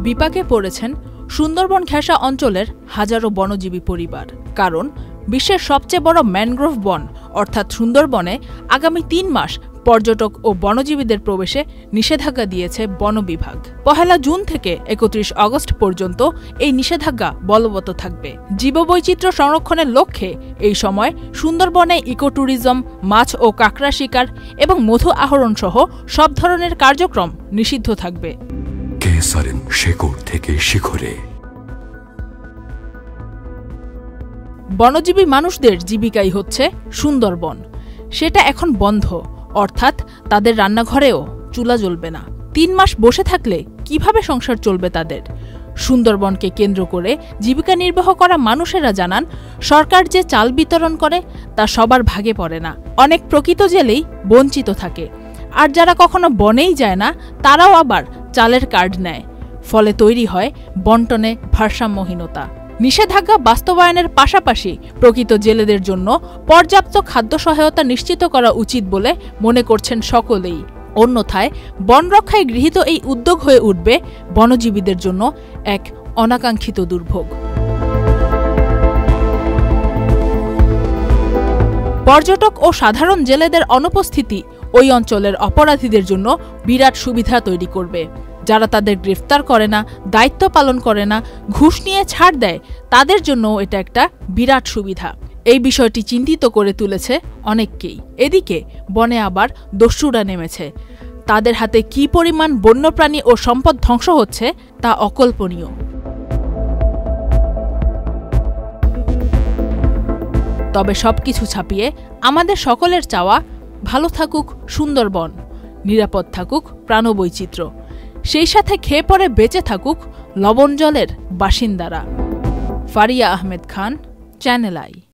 বিপাকে পড়েছেন সুন্দরবন ঘেঁষা অঞ্চলের হাজারো বনজীবী পরিবার। কারণ বিশ্বের সবচেয়ে বড় ম্যানগ্রোভ বন অর্থাৎ সুন্দরবনে আগামী ৩ মাস পর্যটক ও বনজীবীদের প্রবেশে নিষেধাজ্ঞা দিয়েছে বন বিভাগ। ১ জুন থেকে ৩১ আগস্ট পর্যন্ত এই নিষেধাজ্ঞা বলবৎ থাকবে। জীববৈচিত্র্য সংরক্ষণের লক্ষ্যে এই সময় সুন্দরবনে ইকোট্যুরিজম, মাছ ও কাঁকড়া শিকার এবং মধু আহরণ সহ সব ধরনের কার্যক্রম নিষিদ্ধ থাকবে। শেকড় থেকে শিখরে বনজীবী মানুষদের জীবিকাই হচ্ছে সুন্দরবন। সেটা এখন বন্ধ, অর্থাৎ তাদের রান্নাঘরেও চুলা জ্বলবে না। ৩ মাস বসে থাকলে কিভাবে সংসার চলবে তাদের? সুন্দরবনকে কেন্দ্র করে জীবিকা নির্বাহ করা মানুষেরা জানান, সরকার যে চাল বিতরণ করে তা সবার ভাগে পড়ে না। অনেক প্রকৃত জেলেই বঞ্চিত থাকে, আর যারা কখনো বনেই যায় না তারাও আবার চালের কার্ড নেয়। ফলে তৈরি হয় বন্টনে ভারসাম্যহীনতা। নিষেধাজ্ঞা বাস্তবায়নের পাশাপাশি প্রকৃত জেলেদের জন্য পর্যাপ্ত খাদ্য সহায়তা নিশ্চিত করা উচিত বলে মনে করছেন সকলেই। অন্যথায় বন রক্ষায় গৃহীত এই উদ্যোগ হয়ে উঠবে বনজীবীদের জন্য এক অনাকাঙ্ক্ষিত দুর্ভোগ। পর্যটক ও সাধারণ জেলেদের অনুপস্থিতি ওই অঞ্চলের অপরাধীদের জন্য বিরাট সুবিধা তৈরি করবে। যারা তাদের গ্রেফতার করে না, দায়িত্ব পালন করে না, ঘুষ নিয়ে ছাড় দেয়, তাদের জন্য এটা একটা বিরাট সুবিধা। এই বিষয়টি চিন্তিত করে তুলেছে অনেককেই। এদিকে বনে আবার দস্যুরা নেমেছে। তাদের হাতে কী পরিমাণ বন্যপ্রাণী ও সম্পদ ধ্বংস হচ্ছে তা অকল্পনীয়। তবে সবকিছু ছাপিয়ে আমাদের সকলের চাওয়া, ভালো থাকুক সুন্দরবন, নিরাপদ থাকুক প্রাণবৈচিত্র্য, সেই সাথে খেয়ে পরে বেঁচে থাকুক লবণ জলের বাসিন্দারা। Faria Ahmed Khan, channel I.